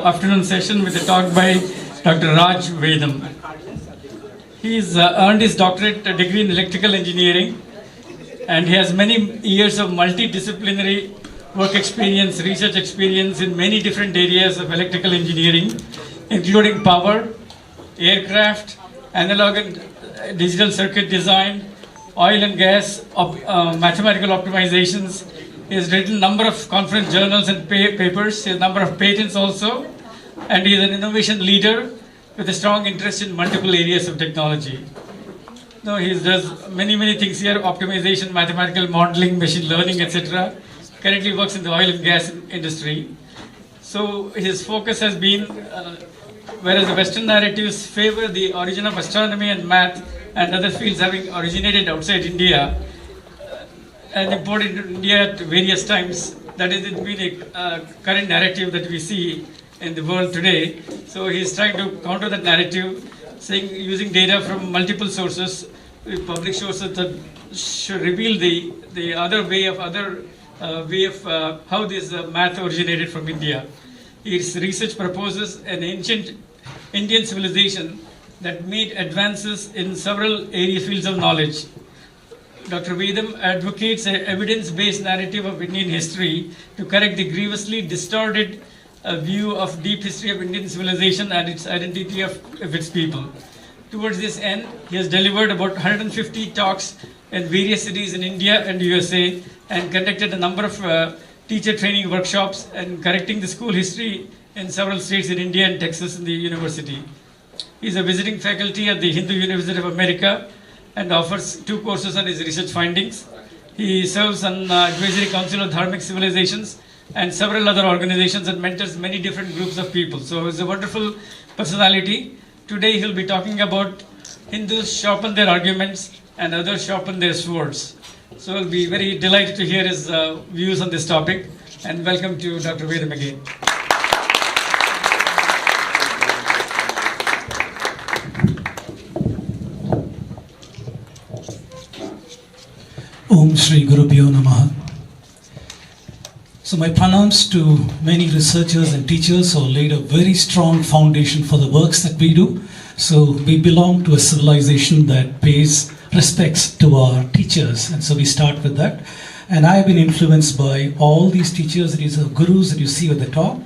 afternoon session with a talk by Dr. Raj Vedam. He's earned his doctorate degree in electrical engineering, and he has many years of multidisciplinary work experience, research experience in many different areas of electrical engineering, including power, aircraft, analog and digital circuit design, oil and gas, mathematical optimizations. He has written a number of conference journals and papers. He has a number of patents also, and he is an innovation leader with a strong interest in multiple areas of technology. No, he does many things here: optimization, mathematical modeling, machine learning, etc. Currently works in the oil and gas industry. So his focus has been, whereas the Western narratives favor the origin of astronomy and math and other fields having originated outside India and imported into India at various times, that is, it's been a current narrative that we see in the world today. So he's trying to counter that narrative, saying using data from multiple sources, public sources that should reveal the other way of how this math originated from India. His research proposes an ancient Indian civilization that made advances in several fields of knowledge. Dr. Vedam advocates an evidence-based narrative of Indian history to correct the grievously distorted view of deep history of Indian civilization and its identity of its people. Towards this end, he has delivered about 150 talks in various cities in India and USA and conducted a number of teacher training workshops and correcting the school history in several states in India and Texas in the university. He is a visiting faculty at the Hindu University of America and offers 2 courses on his research findings. He serves on Advisory Council of Dharmic Civilizations and several other organizations and mentors many different groups of people. So he's a wonderful personality. Today he'll be talking about Hindus sharpen their arguments and others sharpen their swords. So I'll be very delighted to hear his views on this topic, and welcome to Dr. Vedam again. Om Shri Gurubhyo Namaha. So my pranams to many researchers and teachers who laid a very strong foundation for the works that we do. So we belong to a civilization that pays respects to our teachers, and so we start with that. And I have been influenced by all these teachers, these are gurus that you see at the top,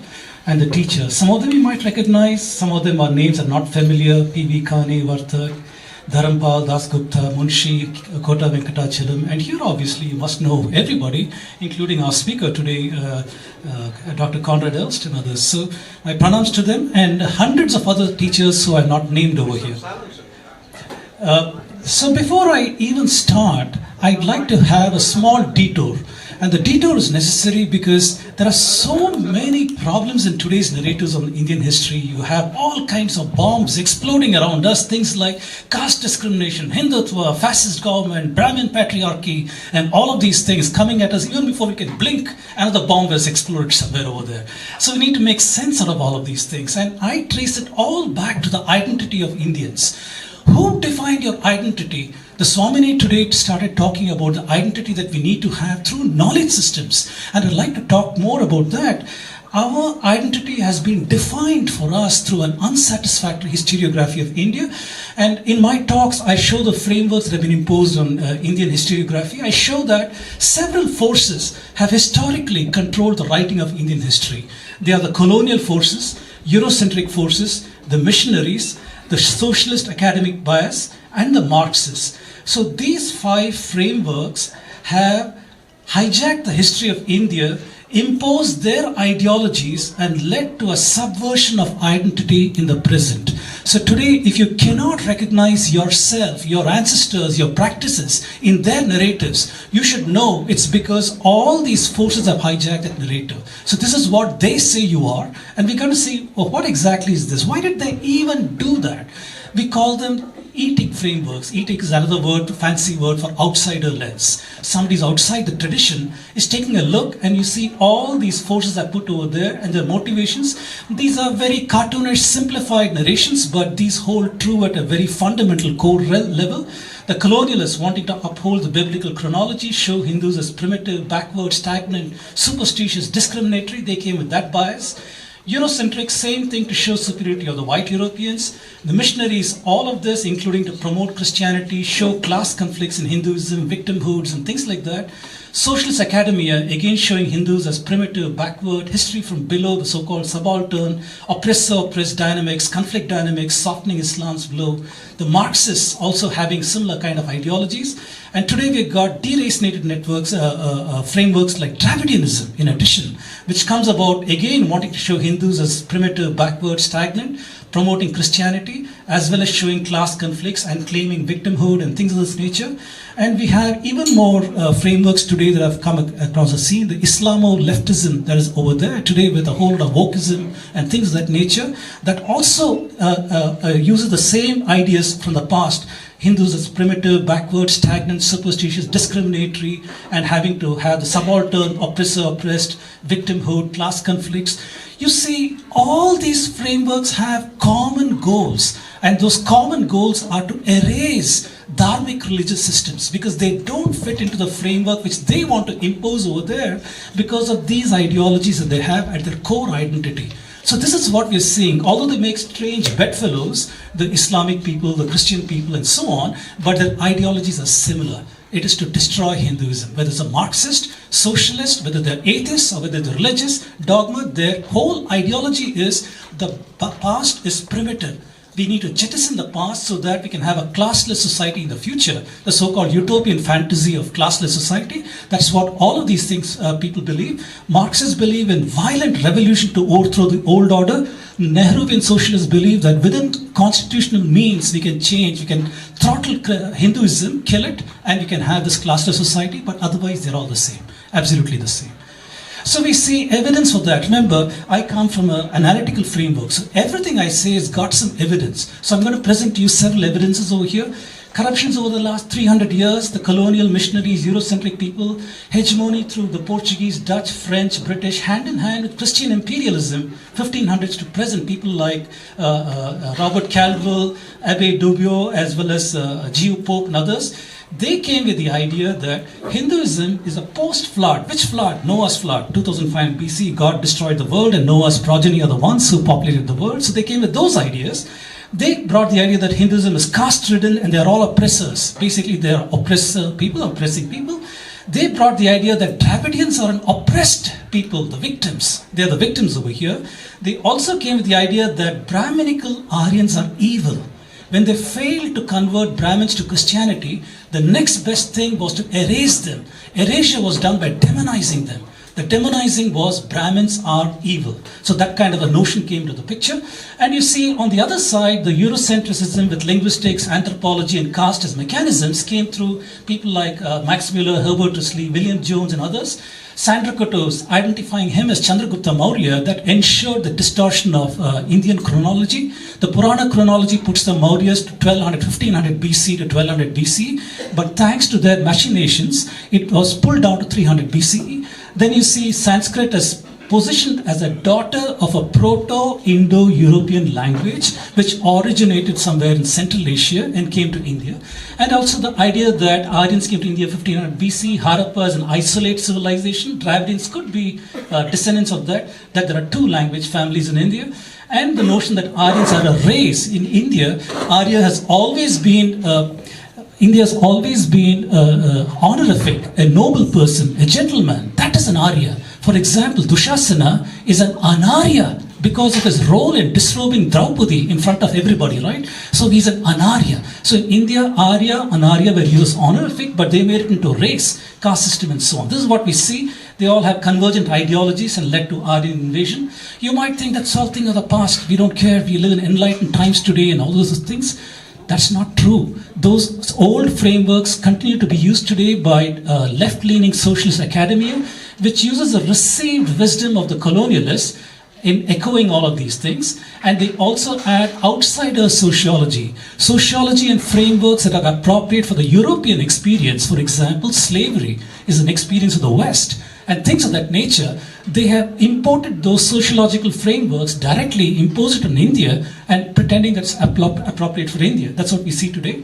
and the teachers. Some of them you might recognize, some of them our names are not familiar: P.V. Kane, Vartak, Dharampal, Dasgupta, Munshi, Kota Venkatachalam, and here obviously you must know everybody, including our speaker today, Dr. Conrad Elst and others. So my pranams to them and hundreds of other teachers who are not named over here. So before I even start, I'd like to have a small detour. And the detour is necessary because there are so many problems in today's narratives on Indian history. You have all kinds of bombs exploding around us, things like caste discrimination, Hindutva, fascist government, Brahmin patriarchy, and all of these things coming at us even before we can blink. Another bomb has exploded somewhere over there. So we need to make sense out of all of these things. And I trace it all back to the identity of Indians. Who defined your identity? The Swamini today started talking about the identity that we need to have through knowledge systems. And I'd like to talk more about that. Our identity has been defined for us through an unsatisfactory historiography of India. And in my talks, I show the frameworks that have been imposed on Indian historiography. I show that several forces have historically controlled the writing of Indian history. They are the colonial forces, Eurocentric forces, the missionaries, the socialist academic bias, and the Marxists. So these 5 frameworks have hijacked the history of India, imposed their ideologies, and led to a subversion of identity in the present. So today, if you cannot recognize yourself, your ancestors, your practices in their narratives, you should know it's because all these forces have hijacked that narrative. So this is what they say you are, and we're going to see, well, what exactly is this? Why did they even do that? We call them etic frameworks. Etic is another word, fancy word for outsider lens. Somebody's outside the tradition is taking a look, and you see all these forces are put over there and their motivations. These are very cartoonish, simplified narrations, but these hold true at a very fundamental core level. The colonialists, wanting to uphold the biblical chronology, show Hindus as primitive, backward, stagnant, superstitious, discriminatory. They came with that bias. Eurocentric, same thing to show superiority of the white Europeans. The missionaries, all of this, including to promote Christianity, show class conflicts in Hinduism, victimhoods, and things like that. Socialist academia, again showing Hindus as primitive, backward, history from below, the so-called subaltern, oppressor-oppressed dynamics, conflict dynamics, softening Islam's blow. The Marxists also having similar kind of ideologies. And today we've got deracinated networks, frameworks like Dravidianism in addition, which comes about again wanting to show Hindus as primitive, backward, stagnant, promoting Christianity, as well as showing class conflicts and claiming victimhood and things of this nature. And we have even more frameworks today that have come across the scene. The Islamo-leftism that is over there today with a whole lot of wokeism and things of that nature that also uses the same ideas from the past. Hindus as primitive, backward, stagnant, superstitious, discriminatory, and having to have the subaltern, oppressor, oppressed, victimhood, class conflicts. You see, all these frameworks have common goals, and those common goals are to erase dharmic religious systems because they don't fit into the framework which they want to impose over there because of these ideologies that they have at their core identity. So this is what we're seeing. Although they make strange bedfellows, the Islamic people, the Christian people, and so on, but their ideologies are similar. It is to destroy Hinduism. Whether it's a Marxist, socialist, whether they're atheists or whether they're religious, dogma, their whole ideology is the past is primitive. We need to jettison the past so that we can have a classless society in the future. The so-called utopian fantasy of classless society. That's what all of these things people believe. Marxists believe in violent revolution to overthrow the old order. Nehruvian socialists believe that within constitutional means we can change, we can throttle Hinduism, kill it, and we can have this classless society, but otherwise they're all the same, absolutely the same. So we see evidence for that. Remember, I come from an analytical framework, so everything I say has got some evidence. So I'm going to present to you several evidences over here. Corruptions over the last 300 years, the colonial missionaries, Eurocentric people, hegemony through the Portuguese, Dutch, French, British, hand in hand with Christian imperialism, 1500s to present, people like Robert Calville, Abbe Dubio, as well as Geo Pope and others. They came with the idea that Hinduism is a post-flood. Which flood? Noah's flood. 2005 BC, God destroyed the world and Noah's progeny are the ones who populated the world. So they came with those ideas. They brought the idea that Hinduism is caste-ridden and they are all oppressors. Basically, they are oppressor people, oppressing people. They brought the idea that Dravidians are an oppressed people, the victims. They are the victims over here. They also came with the idea that Brahminical Aryans are evil. When they failed to convert Brahmins to Christianity, the next best thing was to erase them. Erasure was done by demonizing them. The demonizing was Brahmins are evil. So that kind of a notion came to the picture. And you see on the other side, the Eurocentrism with linguistics, anthropology, and caste as mechanisms came through people like Max Muller, Herbert Risley, William Jones, and others. Sandra Kotos, identifying him as Chandragupta Maurya, that ensured the distortion of Indian chronology. The Purana chronology puts the Mauryas to 1500 BC to 1200 BC, but thanks to their machinations, it was pulled down to 300 BCE. Then you see Sanskrit as positioned as a daughter of a Proto-Indo-European language which originated somewhere in Central Asia and came to India. And also the idea that Aryans came to India 1500 BC, Harappa is an isolated civilization, Dravidians could be descendants of that there are two language families in India. And the notion that Aryans are a race in India, Arya has always been India has always been honorific, a noble person, a gentleman. That is an Arya. For example, Dushasana is an Anarya because of his role in disrobing Draupadi in front of everybody, right? So he's an Anarya. So in India, Arya, Anarya were used honorific, but they made it into race, caste system, and so on. This is what we see. They all have convergent ideologies and led to Aryan invasion. You might think that's all thing of the past. We don't care. We live in enlightened times today and all those things. That's not true. Those old frameworks continue to be used today by left-leaning socialist academia, which uses the received wisdom of the colonialists in echoing all of these things. And they also add outsider sociology. Sociology and frameworks that are appropriate for the European experience. For example, slavery is an experience of the West. And things of that nature, they have imported those sociological frameworks directly, imposed it on India, and pretending that's appropriate for India. That's what we see today.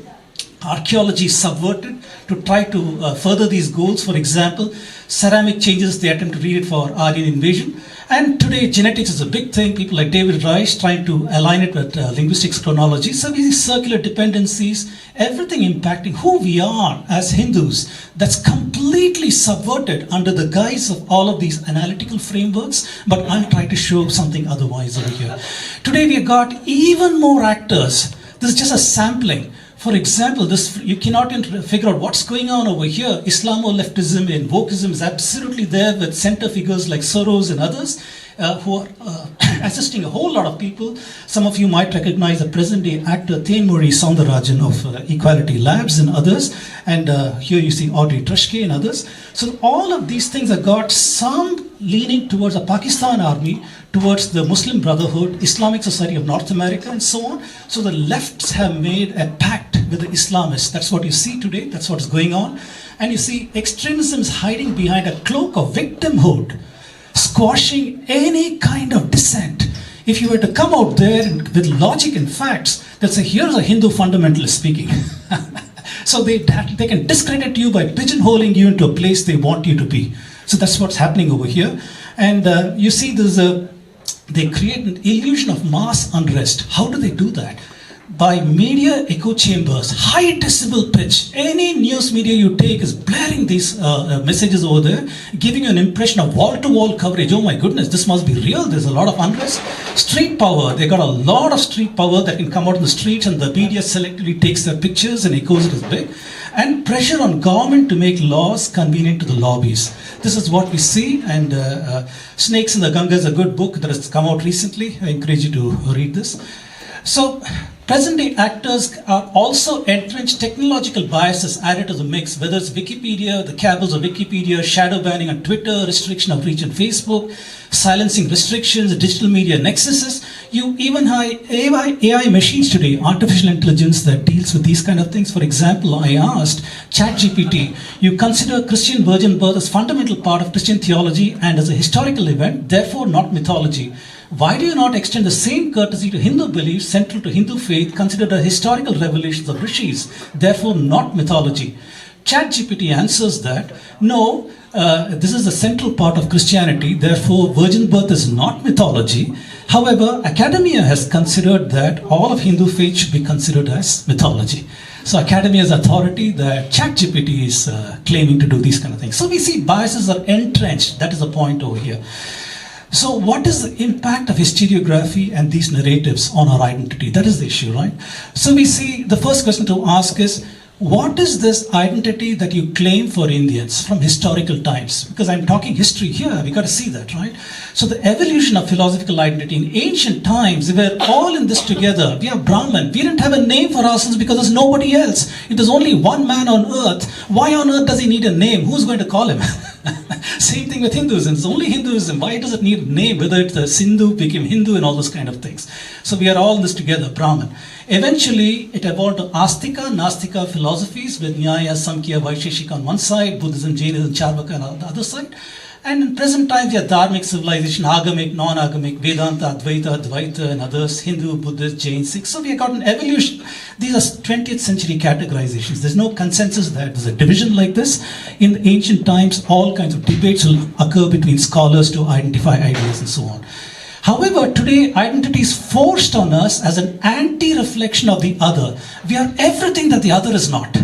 archaeology subverted to try to further these goals. For example, ceramic changes the attempt to read it for Aryan invasion. And today, genetics is a big thing. People like David Rice trying to align it with linguistics chronology. So we see circular dependencies, everything impacting who we are as Hindus. That's completely subverted under the guise of all of these analytical frameworks. But I'll try to show something otherwise over here. Today, we have got even more actors. This is just a sampling. For example, this you cannot figure out what's going on over here. Islamo-leftism and wokeism is absolutely there with center figures like Soros and others who are assisting a whole lot of people. Some of you might recognize the present-day actor Thenmozhi Soundarajan of Equality Labs and others. And here you see Audrey Trushke and others. So all of these things have got some leaning towards a Pakistan army, towards the Muslim Brotherhood, Islamic Society of North America, and so on. So the lefts have made a pact with the Islamists. That's what you see today. That's what is going on. And you see extremism is hiding behind a cloak of victimhood, squashing any kind of dissent. If you were to come out there with logic and facts, they'll say, here's a Hindu fundamentalist speaking. So they can discredit you by pigeonholing you into a place they want you to be. So that's what's happening over here. And you see they create an illusion of mass unrest. How do they do that? By media echo chambers, high decibel pitch. Any news media you take is blaring these messages over there, giving you an impression of wall-to-wall coverage. Oh my goodness, this must be real. There's a lot of unrest. Street power. They got a lot of street power that can come out in the streets, and the media selectively takes their pictures and echoes it as big. And pressure on government to make laws convenient to the lobbies. This is what we see. And Snakes in the Ganga is a good book that has come out recently. I encourage you to read this. So present-day actors are also entrenched technological biases added to the mix, whether it's Wikipedia, the cabals of Wikipedia, shadow banning on Twitter, restriction of reach on Facebook, silencing restrictions, digital media nexuses. You even have AI machines today, artificial intelligence that deals with these kind of things. For example, I asked ChatGPT, you consider Christian virgin birth as fundamental part of Christian theology and as a historical event, therefore not mythology. Why do you not extend the same courtesy to Hindu beliefs central to Hindu faith, considered as historical revelations of rishis, therefore not mythology? ChatGPT answers that, no, this is a central part of Christianity, therefore virgin birth is not mythology. However, academia has considered that all of Hindu faith should be considered as mythology. So academia's authority that ChatGPT is claiming to do these kind of things. So we see biases are entrenched. That is the point over here. So what is the impact of historiography and these narratives on our identity? That is the issue, right? So we see the first question to ask is, what is this identity that you claim for Indians from historical times? Because I'm talking history here, we got to see that, right? So the evolution of philosophical identity in ancient times, we were all in this together. We are Brahman. We didn't have a name for ourselves because there's nobody else. If there's only one man on earth, why on earth does he need a name? Who's going to call him? Same thing with Hinduism. It's only Hinduism. Why does it need a name? Whether it's the Sindhu became Hindu and all those kind of things. So we are all in this together, Brahman. Eventually, it evolved to Astika, Nastika philosophies with Nyaya, Samkhya, Vaisheshika on one side, Buddhism, Jainism, Charvaka on the other side. And in present times, we have Dharmic civilization, Agamic, non-Agamic, Vedanta, Advaita, Dvaita, and others, Hindu, Buddhist, Jain, Sikh. So we have got an evolution. These are 20th century categorizations. There's no consensus that there's a division like this. In the ancient times, all kinds of debates will occur between scholars to identify ideas and so on. However, today, identity is forced on us as an anti-reflection of the other. We are everything that the other is not.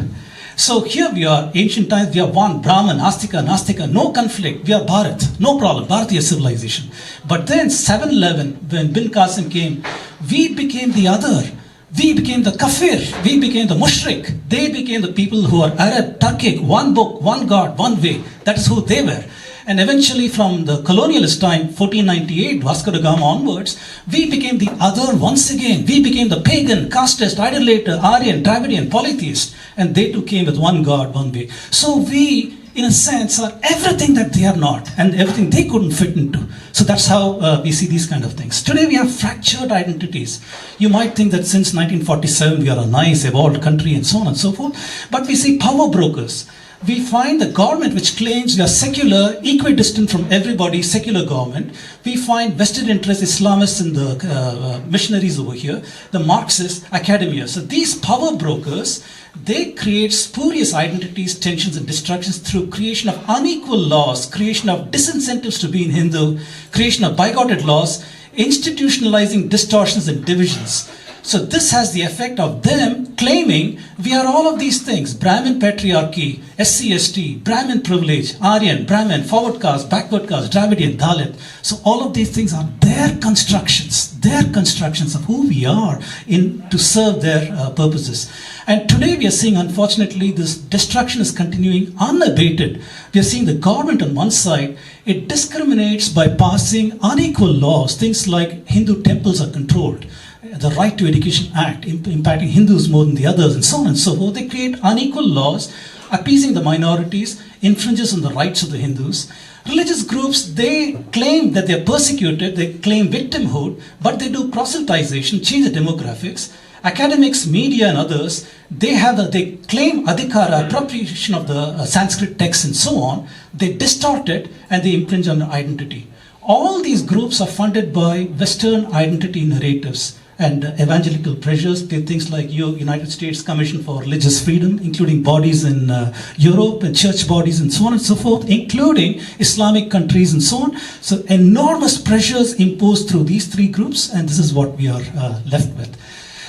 So here we are, ancient times, we are one, Brahman, Astika, Nastika, no conflict. We are Bharat, no problem, Bharatiya civilization. But then 7/11, when Bin Qasim came, we became the other. We became the kafir, we became the mushrik. They became the people who are Arab, Turkic, one book, one God, one way. That is who they were. And eventually from the colonialist time, 1498, Vasco da Gama onwards, we became the other once again. We became the pagan, casteist, idolater, Aryan, Dravidian, polytheist. And they too came with one God, one way. So we, in a sense, are everything that they are not and everything they couldn't fit into. So that's how we see these kind of things. Today we have fractured identities. You might think that since 1947 we are a nice, evolved country and so on and so forth. But we see power brokers. We find the government which claims we are secular, equidistant from everybody, secular government. We find vested interest Islamists and the missionaries over here, the Marxist academia. So these power brokers, they create spurious identities, tensions and distractions through creation of unequal laws, creation of disincentives to be in Hindu, creation of bigoted laws, institutionalizing distortions and divisions. So this has the effect of them claiming we are all of these things: Brahmin patriarchy, SC/ST, Brahmin privilege, Aryan, Brahmin, forward caste, backward caste, Dravidian, Dalit. So all of these things are their constructions of who we are to serve their purposes. And today we are seeing, unfortunately, this destruction is continuing unabated. We are seeing the government on one side, it discriminates by passing unequal laws, things like Hindu temples are controlled, the Right to Education Act impacting Hindus more than the others, and so on and so forth. They create unequal laws, appeasing the minorities, infringes on the rights of the Hindus. Religious groups, they claim that they are persecuted, they claim victimhood, but they do proselytization, change the demographics. Academics, media and others, they claim adhikara, appropriation of the Sanskrit texts and so on. They distort it and they impinge on identity. All these groups are funded by Western identity narratives and evangelical pressures, things like United States Commission for Religious Freedom, including bodies in Europe and church bodies and so on and so forth, including Islamic countries and so on. So enormous pressures imposed through these three groups, and this is what we are left with.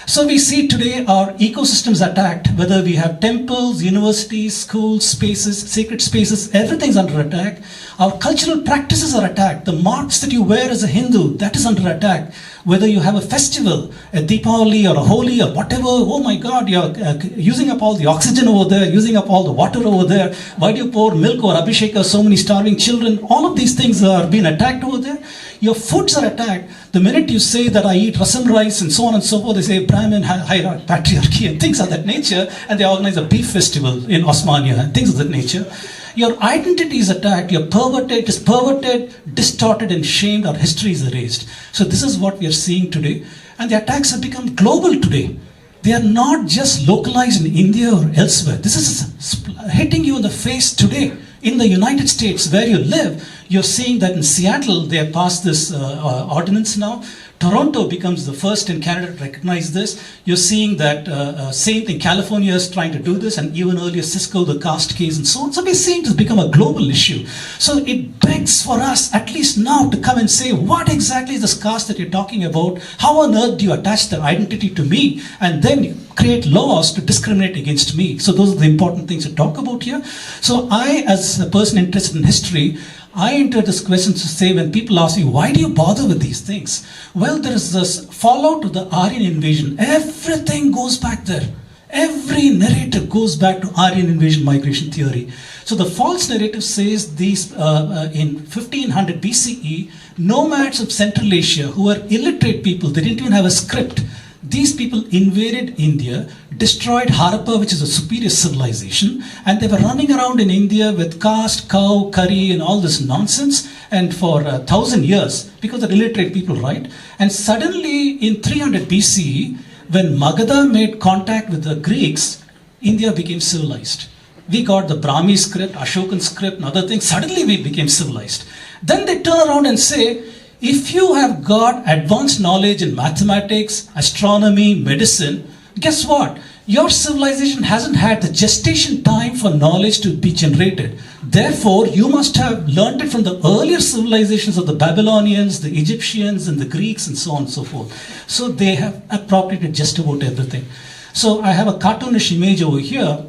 So we see today our ecosystems attacked, whether we have temples, universities, schools, spaces, sacred spaces, everything's under attack. Our cultural practices are attacked. The marks that you wear as a Hindu, that is under attack. Whether you have a festival, a Deepavali or a Holi or whatever, oh my God, you're using up all the oxygen over there, using up all the water over there. Why do you pour milk or Abhishek or so many starving children? All of these things are being attacked over there. Your foods are attacked. The minute you say that I eat rasam rice and so on and so forth, they say Brahmin, hierarchy, patriarchy and things of that nature, and they organize a beef festival in Osmania and things of that nature. Your identity is attacked, you're perverted, it is perverted, distorted and shamed, our history is erased. So this is what we are seeing today. And the attacks have become global today. They are not just localized in India or elsewhere. This is hitting you in the face today. In the United States, where you live, you're seeing that in Seattle, they have passed this ordinance now. Toronto becomes the first in Canada to recognize this. You're seeing that same thing, California is trying to do this, and even earlier Cisco, the caste case and so on. So we're seeing this become a global issue. So it begs for us, at least now, to come and say, what exactly is this caste that you're talking about? How on earth do you attach the identity to me? And then create laws to discriminate against me. So those are the important things to talk about here. So I, as a person interested in history, I enter this question to say, when people ask me, why do you bother with these things? Well, there is this fallout of the Aryan invasion. Everything goes back there. Every narrative goes back to Aryan invasion migration theory. So the false narrative says these, in 1500 BCE, nomads of Central Asia who were illiterate people, they didn't even have a script. These people invaded India, destroyed Harappa, which is a superior civilization, and they were running around in India with caste, cow, curry, and all this nonsense, and for 1,000 years, because they're illiterate people, right? And suddenly, in 300 BCE, when Magadha made contact with the Greeks, India became civilized. We got the Brahmi script, Ashokan script, and other things. Suddenly, we became civilized. Then they turn around and say, if you have got advanced knowledge in mathematics, astronomy, medicine, guess what? Your civilization hasn't had the gestation time for knowledge to be generated. Therefore, you must have learned it from the earlier civilizations of the Babylonians, the Egyptians, and the Greeks, and so on and so forth. So they have appropriated just about everything. So I have a cartoonish image over here,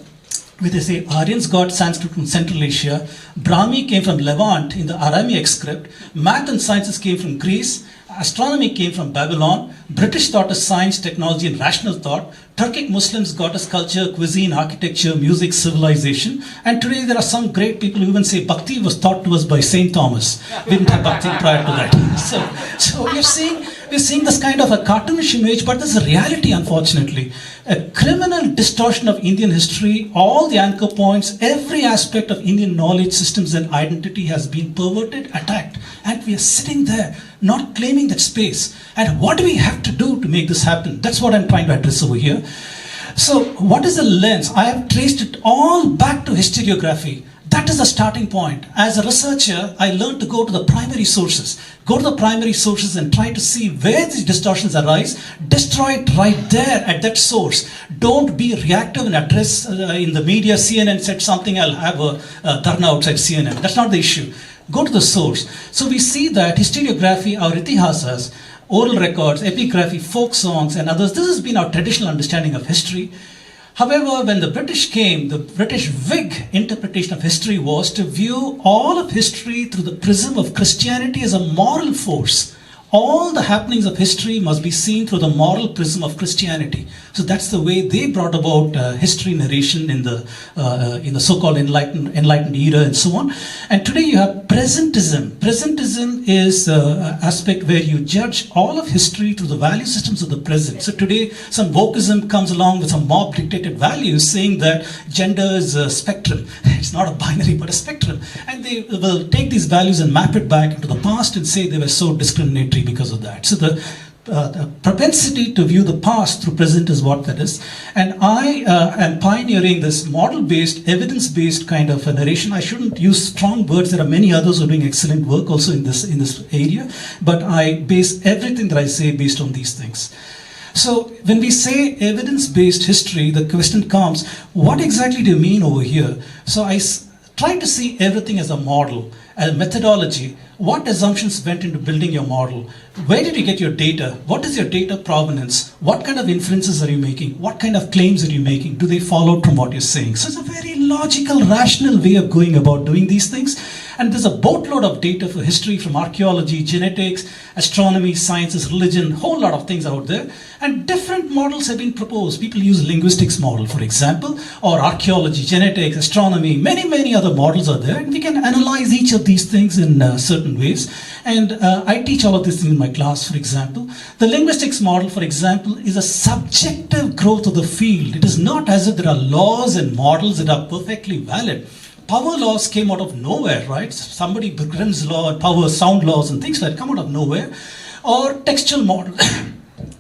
where they say Aryans got Sanskrit from Central Asia, Brahmi came from Levant in the Aramaic script, math and sciences came from Greece, astronomy came from Babylon, British taught us science, technology and rational thought, Turkic Muslims got us culture, cuisine, architecture, music, civilization, and today there are some great people who even say Bhakti was taught to us by Saint Thomas. We didn't have Bhakti prior to that. So we're seeing this kind of a cartoonish image, but this is a reality, unfortunately. A criminal distortion of Indian history, all the anchor points, every aspect of Indian knowledge systems and identity has been perverted, attacked, and we are sitting there not claiming that space. And what do we have to do to make this happen? That's what I'm trying to address over here. So, what is the lens? I have traced it all back to historiography. That is the starting point. As a researcher, I learned to go to the primary sources. Go to the primary sources and try to see where these distortions arise. Destroy it right there at that source. Don't be reactive and address in the media. CNN said something, I'll have a dharna outside CNN. That's not the issue. Go to the source. So we see that historiography, our itihasas, oral records, epigraphy, folk songs, and others, this has been our traditional understanding of history. However, when the British came, the British Whig interpretation of history was to view all of history through the prism of Christianity as a moral force. All the happenings of history must be seen through the moral prism of Christianity. So that's the way they brought about history narration in the so-called enlightened era and so on. And today you have presentism. Presentism is an aspect where you judge all of history through the value systems of the present. So today some wokeism comes along with some mob dictated values saying that gender is a spectrum. It's not a binary but a spectrum. And they will take these values and map it back into the past and say they were so discriminatory because of that. So the propensity to view the past through present is what that is. And I am pioneering this model-based, evidence-based kind of a narration. I shouldn't use strong words. There are many others who are doing excellent work also in this area. But I base everything that I say based on these things. So when we say evidence-based history, the question comes, what exactly do you mean over here? So I try to see everything as a model, a methodology. What assumptions went into building your model? Where did you get your data? What is your data provenance? What kind of inferences are you making? What kind of claims are you making? Do they follow from what you're saying? So it's a very logical, rational way of going about doing these things. And there's a boatload of data for history from archaeology, genetics, astronomy, sciences, religion, whole lot of things out there. And different models have been proposed. People use linguistics model, for example, or archaeology, genetics, astronomy, many other models are there. And we can analyze each of these things in certain ways. And I teach all of this in my class, for example. The linguistics model, for example, is a subjective growth of the field. It is not as if there are laws and models that are perfectly valid. Power laws came out of nowhere, right? Somebody, Grimm's law and power sound laws and things like that come out of nowhere. Or textual model.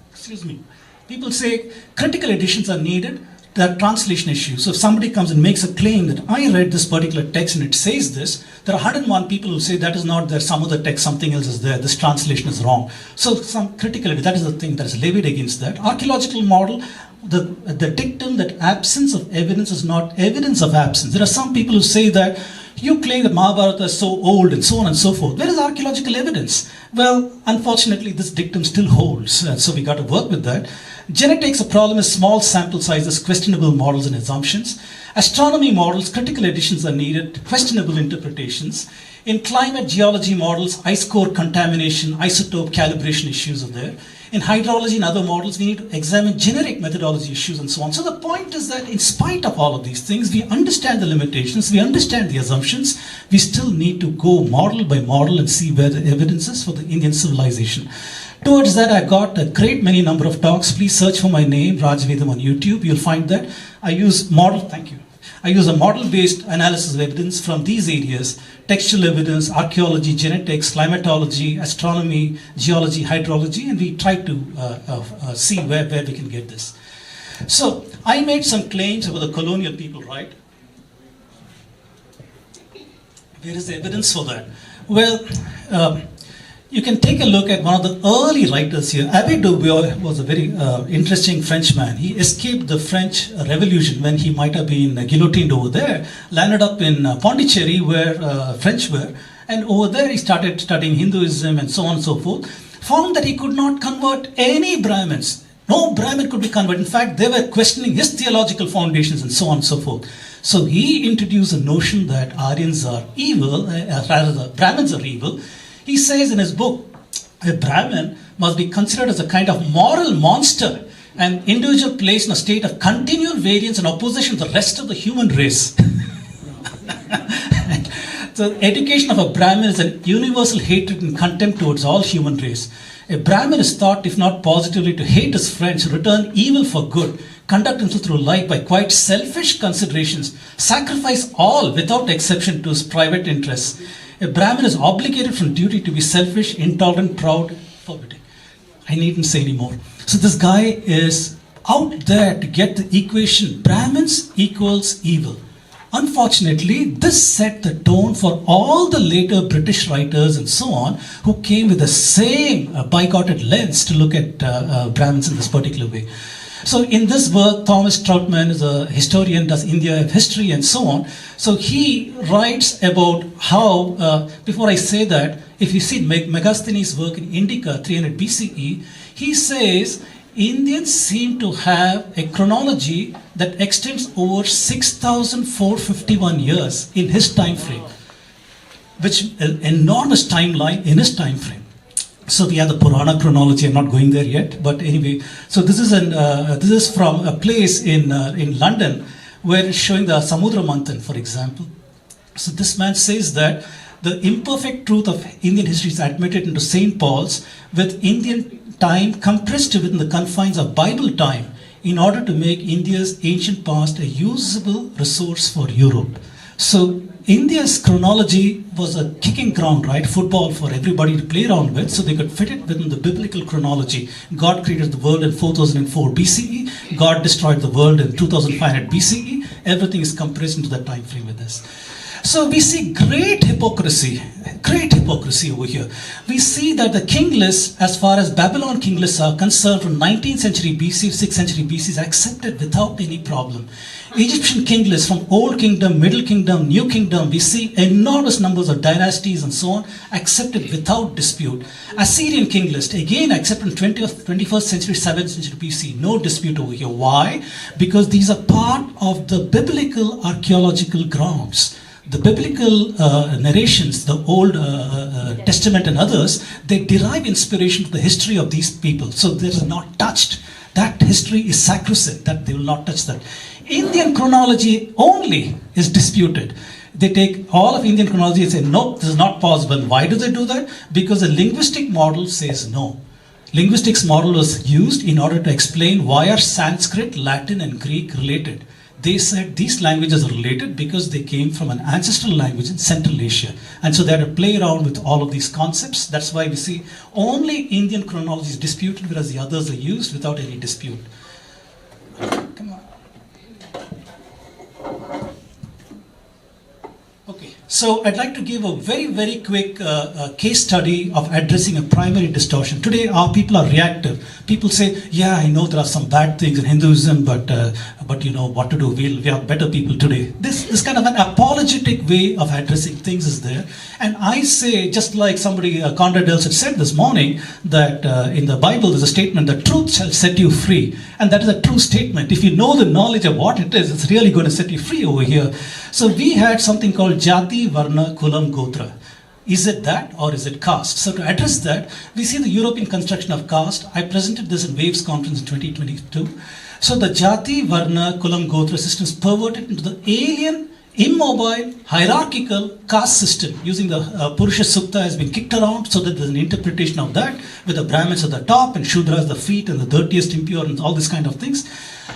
Excuse me. People say critical editions are needed. There are translation issues. So if somebody comes and makes a claim that I read this particular text and it says this, there are 101 people who say that is not there, some other text, something else is there, this translation is wrong. So some critical, that is the thing that is levied against that. Archaeological model, the dictum that absence of evidence is not evidence of absence. There are some people who say that you claim that Mahabharata is so old and so on and so forth. Where is archaeological evidence? Well, unfortunately, this dictum still holds. So we got to work with that. Genetics, a problem is small sample sizes, questionable models and assumptions. Astronomy models, critical additions are needed, questionable interpretations. In climate geology models, ice core contamination, isotope calibration issues are there. In hydrology and other models, we need to examine generic methodology issues and so on. So the point is that in spite of all of these things, we understand the limitations, we understand the assumptions, we still need to go model by model and see where the evidence is for the Indian civilization. Towards that, I got a great many number of talks. Please search for my name, Raj Vedam, on YouTube. You'll find that. I use a model-based analysis of evidence from these areas: textual evidence, archaeology, genetics, climatology, astronomy, geology, hydrology, and we try to see where we can get this. So I made some claims about the colonial people, right? Where is the evidence for that? Well, you can take a look at one of the early writers here. Abbé Daubois was a very interesting Frenchman. He escaped the French Revolution when he might have been guillotined over there, landed up in Pondicherry where French were, and over there he started studying Hinduism and so on and so forth. Found that he could not convert any Brahmins. No Brahmin could be converted. In fact, they were questioning his theological foundations and so on and so forth. So he introduced a notion that Aryans are evil, rather the Brahmins are evil. He says in his book, a Brahmin must be considered as a kind of moral monster, an individual placed in a state of continual variance and opposition to the rest of the human race. So education of a Brahmin is a universal hatred and contempt towards all human race. A Brahmin is thought, if not positively, to hate his friends, return evil for good, conduct himself through life by quite selfish considerations, sacrifice all without exception to his private interests. A Brahmin is obligated from duty to be selfish, intolerant, proud, forbidding. I needn't say any more. So this guy is out there to get the equation Brahmins equals evil. Unfortunately, this set the tone for all the later British writers and so on who came with the same bigoted lens to look at Brahmins in this particular way. So in this work, Thomas Troutman is a historian, does India history and so on. So he writes about how, before I say that, if you see Megasthenes' work in Indica, 300 BCE, he says Indians seem to have a chronology that extends over 6,451 years in his time frame, which is an enormous timeline in his time frame. So we have the Purana chronology. I'm not going there yet, but anyway. So this is from a place in London where it's showing the Samudra Manthan, for example. So this man says that the imperfect truth of Indian history is admitted into St. Paul's with Indian time compressed within the confines of Bible time in order to make India's ancient past a usable resource for Europe. So India's chronology was a kicking ground, right? Football for everybody to play around with, so they could fit it within the biblical chronology. God created the world in 4004 BCE. God destroyed the world in 2500 BCE. Everything is compressed into that time frame with this. So we see great hypocrisy over here. We see that the king list, as far as Babylon king lists are concerned, from 19th century BC to 6th century BC is accepted without any problem. Egyptian king lists from Old Kingdom, Middle Kingdom, New Kingdom, we see enormous numbers of dynasties and so on accepted without dispute. Assyrian king list, again accepted in 21st century, 7th century BC, no dispute over here. Why? Because these are part of the biblical archaeological grounds. The biblical narrations, the Old Testament and others, they derive inspiration from the history of these people. So they are not touched. That history is sacrosanct, that they will not touch that. Indian chronology only is disputed. They take all of Indian chronology and say, no, this is not possible. Why do they do that? Because the linguistic model says no. Linguistics model was used in order to explain why are Sanskrit, Latin and Greek related. They said these languages are related because they came from an ancestral language in Central Asia. And so they had to play around with all of these concepts. That's why we see only Indian chronology is disputed, whereas the others are used without any dispute. Come on. Okay, so I'd like to give a very, very quick case study of addressing a primary distortion. Today, our people are reactive. People say, yeah, I know there are some bad things in Hinduism, but you know what to do. We are better people today. This kind of an apologetic way of addressing things is there. And I say, just like somebody, Conrad Elsett said this morning, that in the Bible there's a statement that truth shall set you free. And that is a true statement. If you know the knowledge of what it is, it's really going to set you free over here. So we had something called Jati, Varna, Kulam, Gotra. Is it that or is it caste? So to address that, we see the European construction of caste. I presented this in Waves conference in 2022. So the Jati, Varna, Kulam, Gotra system is perverted into the alien, immobile, hierarchical caste system. Using the Purusha Sukta has been kicked around so that there's an interpretation of that with the Brahmins at the top and Shudras the feet and the dirtiest, impure and all these kind of things.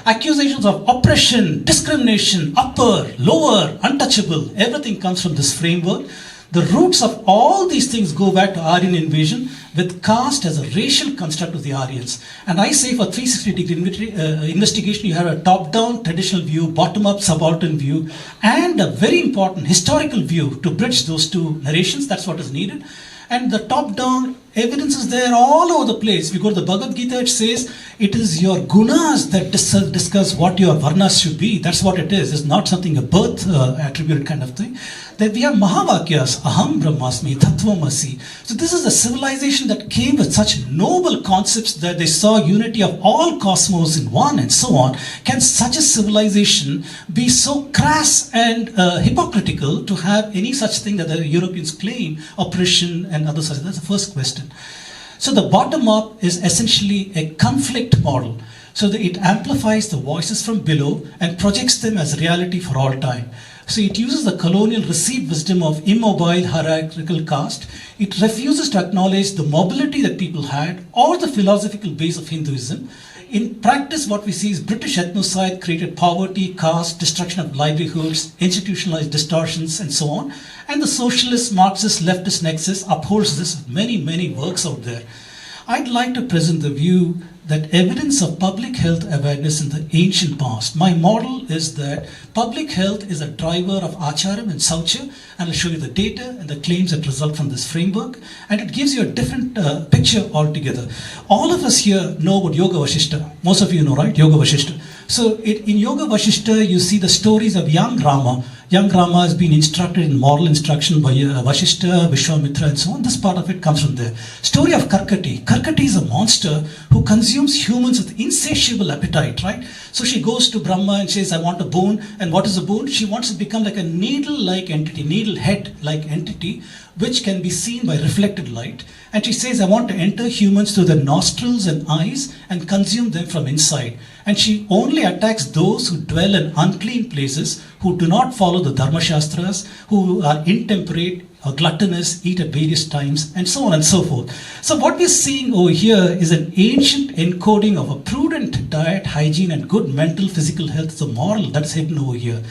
Accusations of oppression, discrimination, upper, lower, untouchable, everything comes from this framework. The roots of all these things go back to Aryan invasion with caste as a racial construct of the Aryans. And I say for 360-degree investigation, you have a top-down traditional view, bottom-up subaltern view, and a very important historical view to bridge those two narrations. That's what is needed. And the top-down evidence is there all over the place. If you go to the Bhagavad Gita, it says it is your gunas that discuss what your varnas should be. That's what it is. It's not something a birth attributed kind of thing. Then we have Mahavakyas, Aham Brahmasmi, Tattvamasi. So this is a civilization that came with such noble concepts that they saw unity of all cosmos in one and so on. Can such a civilization be so crass and hypocritical to have any such thing that the Europeans claim, oppression and other such? That's the first question. So the bottom up is essentially a conflict model. So that it amplifies the voices from below and projects them as reality for all time. So it uses the colonial received wisdom of immobile hierarchical caste. It refuses to acknowledge the mobility that people had or the philosophical base of Hinduism. In practice, what we see is British ethnocide created poverty, caste, destruction of livelihoods, institutionalized distortions, and so on. And the socialist, Marxist, leftist nexus upholds this with many, many works out there. I'd like to present the view that evidence of public health awareness in the ancient past. My model is that public health is a driver of acharam and saucha, and I'll show you the data and the claims that result from this framework, and it gives you a different picture altogether. All of us here know about Yoga Vashishta. Most of you know, right? Yoga Vashishta. So in Yoga Vashishta, you see the stories of young Rama. Young Rama has been instructed in moral instruction by Vashishta, Vishwamitra, and so on. This part of it comes from there. Story of Karkati. Karkati is a monster who consumes humans with insatiable appetite, right? So she goes to Brahma and says, I want a boon. And what is a boon? She wants to become like a needle-like entity, needle-head-like entity, which can be seen by reflected light. And she says, I want to enter humans through the nostrils and eyes and consume them from inside. And she only attacks those who dwell in unclean places, who do not follow the Dharma Shastras, who are intemperate or gluttonous, eat at various times, and so on and so forth. So what we're seeing over here is an ancient encoding of a prudent diet, hygiene, and good mental, physical health as a moral that's hidden over here.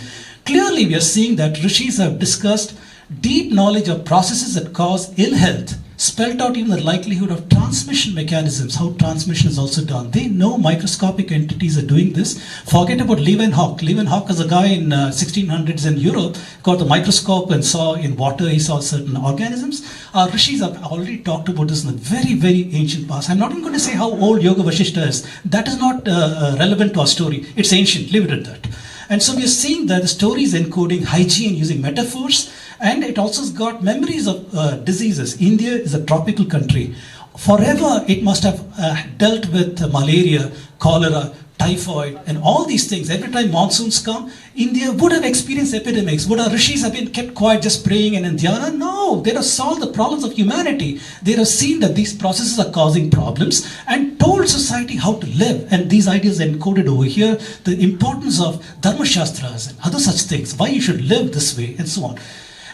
Clearly, we are seeing that rishis have discussed deep knowledge of processes that cause ill health, spelled out even the likelihood of transmission mechanisms, how transmission is also done. They know microscopic entities are doing this. Forget about Leeuwenhoek. Leeuwenhoek is a guy in 1600s in Europe, got the microscope and saw in water, he saw certain organisms. Our rishis have already talked about this in the very, very ancient past. I'm not even going to say how old Yoga Vashishta is. That is not relevant to our story. It's ancient, leave it at that. And so we are seeing that the story is encoding hygiene using metaphors, and it also has got memories of diseases. India is a tropical country. Forever it must have dealt with malaria, cholera, typhoid, and all these things. Every time monsoons come, India would have experienced epidemics. Would our rishis have been kept quiet just praying and in dhyana? No, they have solved the problems of humanity. They have seen that these processes are causing problems and told society how to live. And these ideas are encoded over here. The importance of Dharma Shastras and other such things, why you should live this way and so on.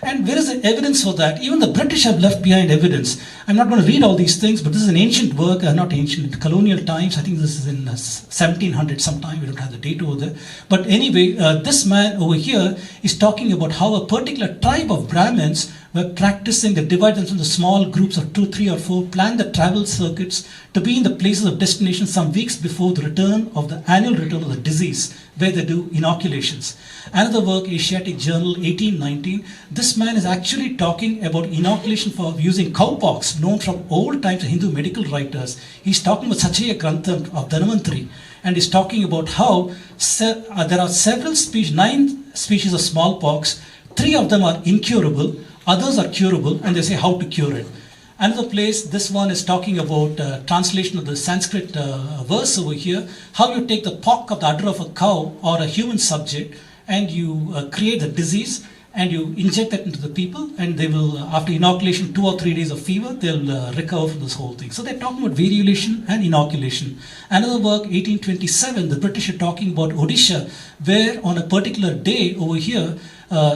And where is the evidence for that? Even the British have left behind evidence. I'm not going to read all these things, but this is an ancient work, not ancient, colonial times. I think this is in 1700 sometime. We don't have the date over there. But anyway, this man over here is talking about how a particular tribe of Brahmins were practicing, they divide themselves into small groups of 2, 3, or 4, plan the travel circuits to be in the places of destination some weeks before the return of the annual return of the disease, where they do inoculations. Another work, Asiatic Journal, 1819. This man is actually talking about inoculation for using cowpox, known from old times to Hindu medical writers. He's talking about Sachaya Grantham of Dhanvantari, and he's talking about how there are several species, 9 species of smallpox. 3 of them are incurable, others are curable, and they say how to cure it. Another place, this one is talking about translation of the Sanskrit verse over here, how you take the pock of the udder of a cow or a human subject and you create the disease and you inject that into the people, and they will, after inoculation, 2 or 3 days of fever, they'll recover from this whole thing. So they're talking about variolation and inoculation. Another work, 1827, the British are talking about Odisha, where on a particular day over here,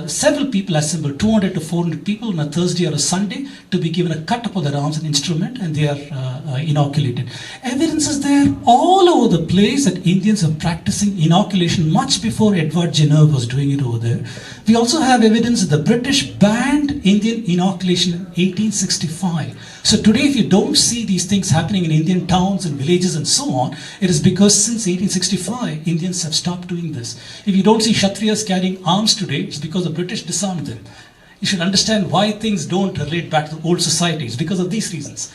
several people assembled, 200 to 400 people on a Thursday or a Sunday, to be given a cut upon their arms and instrument, and they are inoculated. Evidence is there all over the place that Indians are practicing inoculation much before Edward Jenner was doing it over there. We also have evidence that the British banned Indian inoculation in 1865. So today, if you don't see these things happening in Indian towns and villages and so on, it is because since 1865, Indians have stopped doing this. If you don't see Kshatriyas carrying arms today, it's because the British disarmed them. You should understand why things don't relate back to old societies, because of these reasons.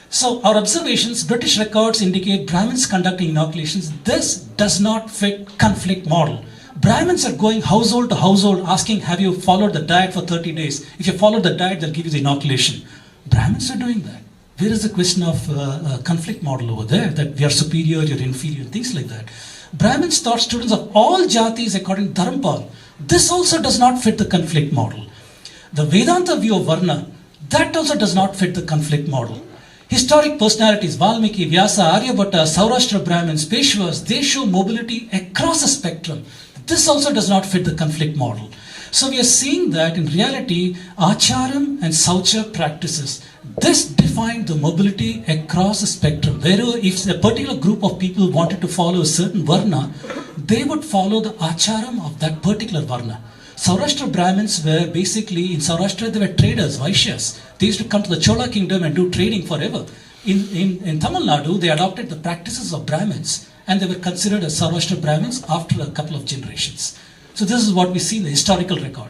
So our observations, British records indicate Brahmins conducting inoculations. This does not fit conflict model. Brahmins are going household to household asking, have you followed the diet for 30 days? If you follow the diet, they'll give you the inoculation. Brahmins are doing that. Where is the question of conflict model over there, that we are superior, you're inferior, things like that. Brahmins taught students of all jatis according to Dharampal. This also does not fit the conflict model. The Vedanta view of Varna, that also does not fit the conflict model. Historic personalities, Valmiki, Vyasa, Aryabhatta, Saurashtra Brahmins, Peshwas, they show mobility across a spectrum. This also does not fit the conflict model. So we are seeing that in reality, Acharam and Saucha practices, this defined the mobility across a spectrum. Wherever if a particular group of people wanted to follow a certain Varna, they would follow the Acharam of that particular Varna. Saurashtra Brahmins were basically, in Saurashtra they were traders, Vaishyas. They used to come to the Chola kingdom and do trading forever. In Tamil Nadu, they adopted the practices of Brahmins and they were considered as Sarvashtra Brahmins after a couple of generations. So this is what we see in the historical record.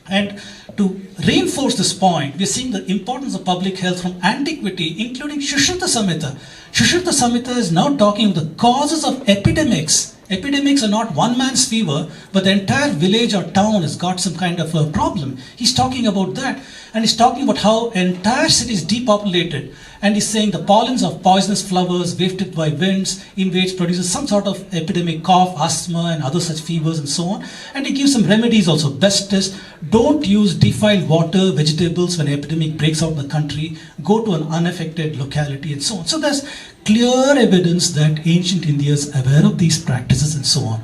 And to reinforce this point, we are seeing the importance of public health from antiquity, including Shushruta Samhita. Shushruta Samhita is now talking of the causes of epidemics. Epidemics are not one man's fever, but the entire village or town has got some kind of a problem. He's talking about that, and he's talking about how entire city is depopulated. And he's saying the pollens of poisonous flowers wafted by winds invades produces some sort of epidemic, cough, asthma, and other such fevers and so on. And he gives some remedies also. Best is don't use defiled water, vegetables when an epidemic breaks out in the country. Go to an unaffected locality and so on. So there's clear evidence that ancient India is aware of these practices and so on.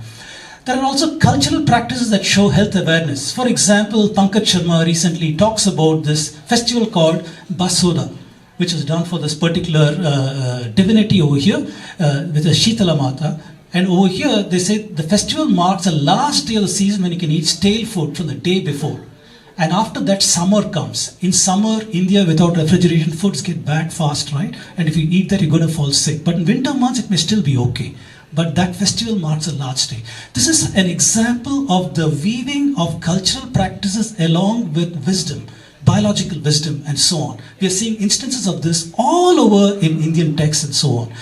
There are also cultural practices that show health awareness. For example, Pankaj Sharma recently talks about this festival called Basoda, which is done for this particular divinity over here with the Shitala Mata. And over here, they say the festival marks the last day of the season when you can eat stale food from the day before. And after that, summer comes. In summer, India, without refrigeration, foods get bad fast, right? And if you eat that, you're going to fall sick. But in winter months, it may still be okay. But that festival marks a large day. This is an example of the weaving of cultural practices along with wisdom, biological wisdom, and so on. We are seeing instances of this all over in Indian texts and so on.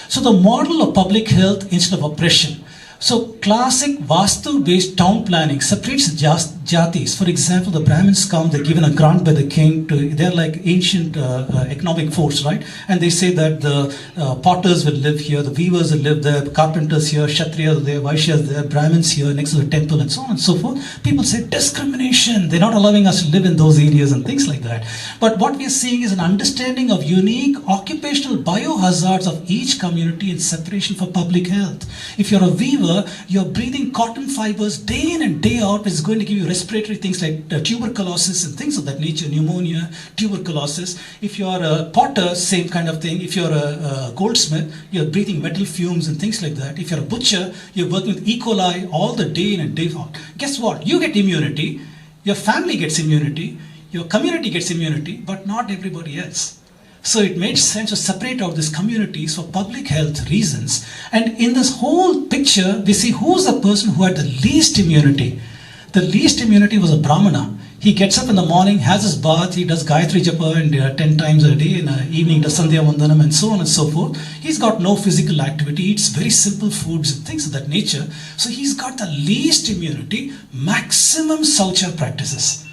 So the model of public health instead of oppression. So classic Vastu-based town planning separates jatis. For example, the Brahmins come, they're given a grant by the king. They're like ancient economic force, right? And they say that the potters will live here, the weavers will live there, carpenters here, Kshatriyas there, Vaishyas there, Brahmins here next to the temple and so on and so forth. People say discrimination. They're not allowing us to live in those areas and things like that. But what we're seeing is an understanding of unique occupational biohazards of each community and separation for public health. If you're a weaver, you're breathing cotton fibers day in and day out, which is going to give you respiratory things like tuberculosis and things of that nature, pneumonia, tuberculosis. If you're a potter, same kind of thing. If you're a goldsmith, you're breathing metal fumes and things like that. If you're a butcher, you're working with E. coli all the day in and day out. Guess what? You get immunity, your family gets immunity, your community gets immunity, but not everybody else. So it made sense to separate out these communities for public health reasons. And in this whole picture, we see who's the person who had the least immunity. The least immunity was a Brahmana. He gets up in the morning, has his bath, he does Gayatri Japa and 10 times a day, in the evening does Sandhya Vandanam and so on and so forth. He's got no physical activity, eats very simple foods and things of that nature. So he's got the least immunity, maximum Saucha practices.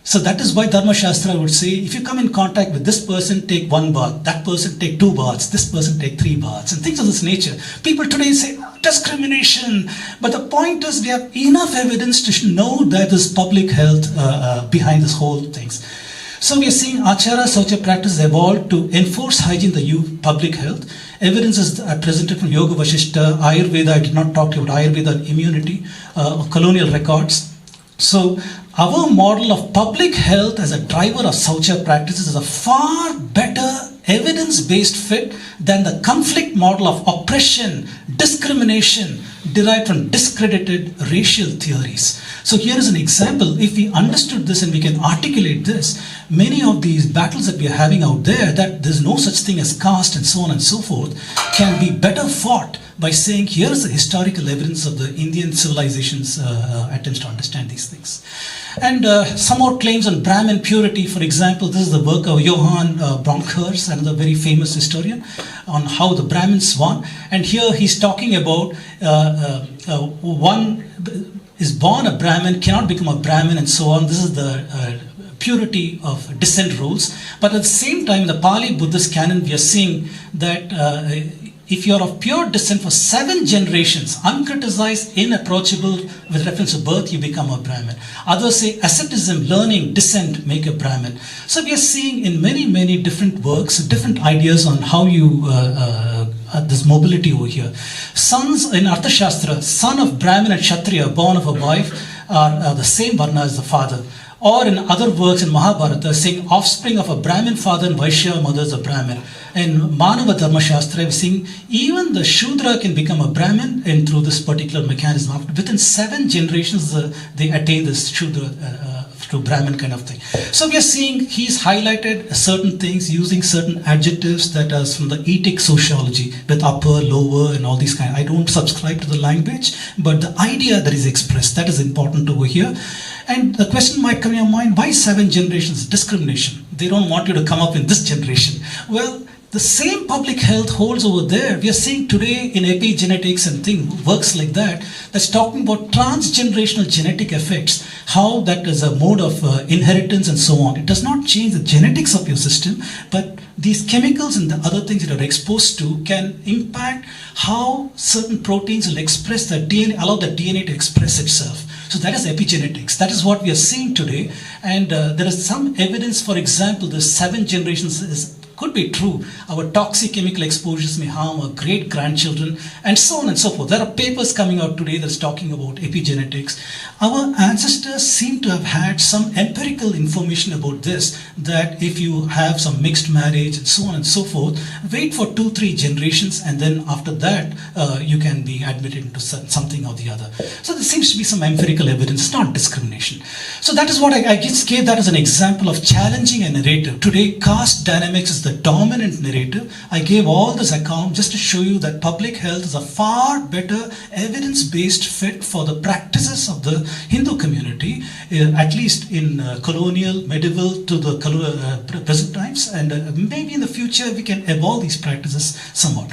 So that is why Dharma Shastra would say, if you come in contact with this person, take 1 bath, that person take 2 baths, this person take 3 baths, and things of this nature. People today say, discrimination. But the point is, we have enough evidence to know that there's public health behind this whole things. So we are seeing Achara Saucha practice evolved to enforce hygiene, the public health. Evidence is presented from Yoga Vashishta, Ayurveda. I did not talk about Ayurveda and immunity, colonial records. So our model of public health as a driver of Saucha practices is a far better evidence-based fit than the conflict model of oppression, discrimination derived from discredited racial theories. So here is an example. If we understood this and we can articulate this, many of these battles that we are having out there, that there's no such thing as caste and so on and so forth, can be better fought by saying, here is the historical evidence of the Indian civilization's attempts to understand these things. And some more claims on Brahmin purity. For example, this is the work of Johann Bronkhorst, another very famous historian, on how the Brahmins won. And here he's talking about one is born a Brahmin, cannot become a Brahmin, and so on. This is the purity of descent rules. But at the same time, in the Pali Buddhist canon, we are seeing that if you are of pure descent for 7 generations, uncriticized, inapproachable with reference to birth, you become a Brahmin. Others say asceticism, learning, descent make a Brahmin. So we are seeing in many, many different works, different ideas on how you, this mobility over here. Sons in Arthashastra, son of Brahmin and Kshatriya, born of a wife, are the same varna as the father. Or in other works in Mahabharata, saying offspring of a Brahmin father and Vaishya mother is a Brahmin. In Manava Dharma Shastra, we're seeing even the Shudra can become a Brahmin through this particular mechanism. Within 7 generations, they attain this Shudra to Brahmin kind of thing. So we are seeing he's highlighted certain things using certain adjectives that are from the etic sociology with upper, lower, and all these kind. I don't subscribe to the language, but the idea that is expressed, that is important over here. And the question might come in your mind, why 7 generations? Discrimination. They don't want you to come up in this generation. Well, the same public health holds over there. We are seeing today in epigenetics and things works like that. That's talking about transgenerational genetic effects, how that is a mode of inheritance and so on. It does not change the genetics of your system, but these chemicals and the other things that are exposed to can impact how certain proteins will express the DNA, allow the DNA to express itself. So that is epigenetics. That is what we are seeing today. And there is some evidence, for example, the 7 generations could be true. Our toxic chemical exposures may harm our great grandchildren and so on and so forth. There are papers coming out today that's talking about epigenetics. Our ancestors seem to have had some empirical information about this, that if you have some mixed marriage and so on and so forth, wait for 2-3 generations and then after that you can be admitted into something or the other. So there seems to be some empirical evidence. It's not discrimination. So that is what I just gave that as an example of challenging a narrative. Today, caste dynamics is the dominant narrative. I gave all this account just to show you that public health is a far better evidence-based fit for the practices of the Hindu community, at least in colonial, medieval to the present times, and maybe in the future we can evolve these practices somewhat.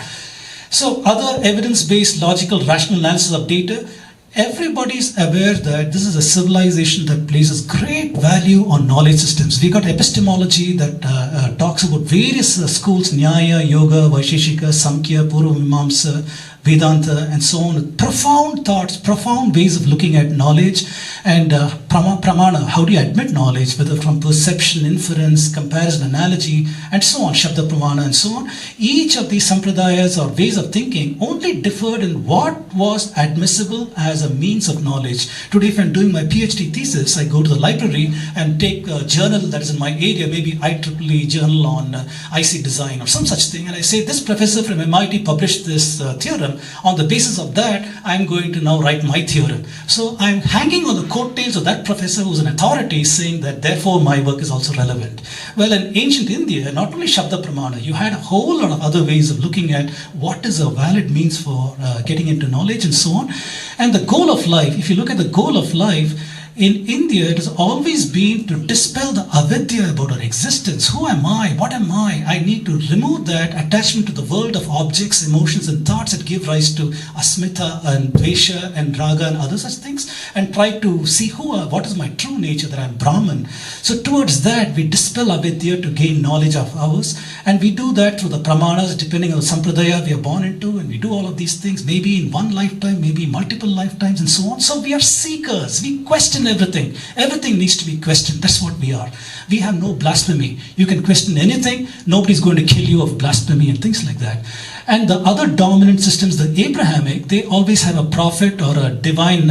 So other evidence-based logical rational analysis of data. Everybody is aware that this is a civilization that places great value on knowledge systems. We got epistemology that talks about various schools, Nyaya, Yoga, Vaisheshika, Samkhya, Purva Mimamsa, Vedanta, and so on. Profound thoughts, profound ways of looking at knowledge. And pramana, how do you admit knowledge, whether from perception, inference, comparison, analogy, and so on, Shabda Pramana, and so on. Each of these sampradayas or ways of thinking only differed in what was admissible as a means of knowledge. Today, if I'm doing my PhD thesis, I go to the library and take a journal that is in my area, maybe IEEE journal on IC design or some such thing, and I say, this professor from MIT published this theorem. On the basis of that, I'm going to now write my theorem. So I'm hanging on the coattails of that professor who's an authority, saying that therefore my work is also relevant. Well, in ancient India, not only Shabda Pramana, you had a whole lot of other ways of looking at what is a valid means for getting into knowledge and so on. And the goal of life, if you look at the goal of life, in India, it has always been to dispel the avidya about our existence. Who am I? What am I? I need to remove that attachment to the world of objects, emotions, and thoughts that give rise to asmita and dvesha and raga and other such things, and try to see what is my true nature, that I'm Brahman. So towards that, we dispel avidya to gain knowledge of ours, and we do that through the pramanas, depending on the sampradaya we are born into, and we do all of these things, maybe in one lifetime, maybe multiple lifetimes, and so on. So we are seekers. We question everything. Everything needs to be questioned. That's what we are. We have no blasphemy. You can question anything. Nobody's going to kill you of blasphemy and things like that. And the other dominant systems, the Abrahamic, they always have a prophet or a divine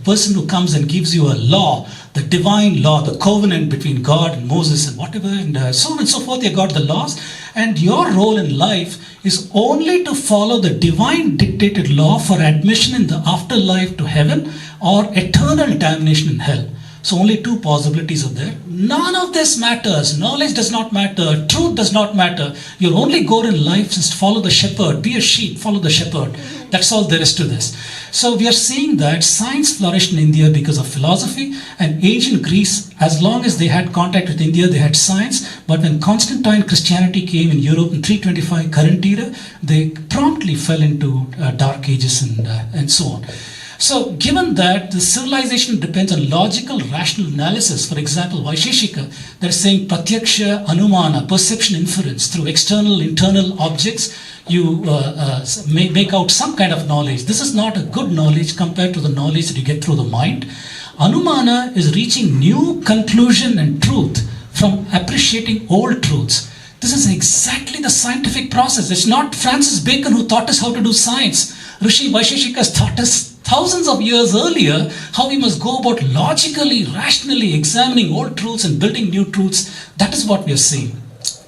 person who comes and gives you a law, the divine law, the covenant between God and Moses and whatever, and so on and so forth. You got the laws. And your role in life is only to follow the divine dictated law for admission in the afterlife to heaven or eternal damnation in hell. So only 2 possibilities are there. None of this matters. Knowledge does not matter. Truth does not matter. Your only goal in life is to follow the shepherd. Be a sheep, follow the shepherd. That's all there is to this. So we are seeing that science flourished in India because of philosophy, and ancient Greece, as long as they had contact with India, they had science. But when Constantine Christianity came in Europe in 325 current era, they promptly fell into dark ages and so on. So given that the civilization depends on logical rational analysis, for example, Vaisheshika, they're saying pratyaksha, anumana, perception, inference, through external, internal objects, you make out some kind of knowledge. This is not a good knowledge compared to the knowledge that you get through the mind. Anumana is reaching new conclusion and truth from appreciating old truths. This is exactly the scientific process. It's not Francis Bacon who taught us how to do science. Rishi Vaisheshika has taught us thousands of years earlier how we must go about logically, rationally examining old truths and building new truths. That is what we are seeing.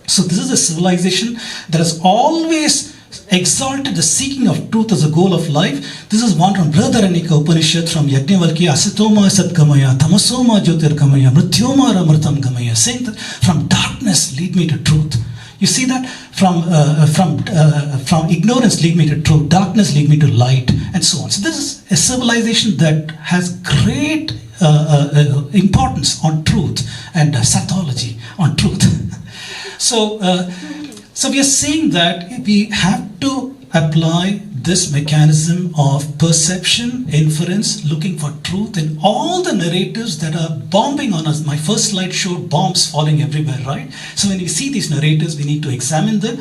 So this is a civilization that has always exalted the seeking of truth as a goal of life. This is one from Brihadaranyaka Upanishad from Yajnavalkya, Asatoma Satgamaya, Tamasoma Jyotirgamaya, Mrityoma Amritam Gamaya, saying that from darkness lead me to truth. You see that? From ignorance lead me to truth, darkness lead me to light, and so on. So this is a civilization that has great importance on truth and sathology on truth. So we are saying that we have to apply this mechanism of perception, inference, looking for truth in all the narratives that are bombing on us. My first slide showed bombs falling everywhere, right? So when we see these narratives, we need to examine them.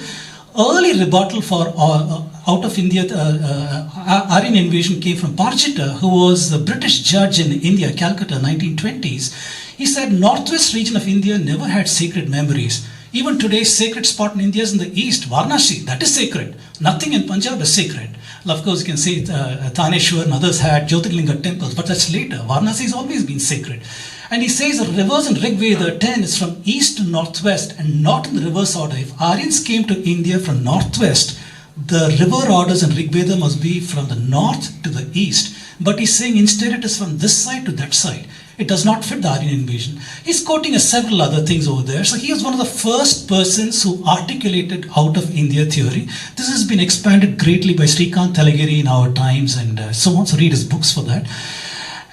Early rebuttal for out of India, Aryan invasion came from Parjita, who was a British judge in India, Calcutta, 1920s. He said, Northwest region of India never had sacred memories. Even today's sacred spot in India is in the east, Varanasi, that is sacred. Nothing in Punjab is sacred. Well, of course, you can say Thaneshwar and others had Jyotirlinga temples, but that's later. Varanasi has always been sacred. And he says the rivers in Rig Veda 10 is from east to northwest and not in the reverse order. If Aryans came to India from northwest, the river orders in Rig Veda must be from the north to the east. But he's saying instead it is from this side to that side. It does not fit the Aryan invasion. He's quoting several other things over there. So he was one of the first persons who articulated out of India theory. This has been expanded greatly by Srikant Talagiri in our times and so on. So read his books for that.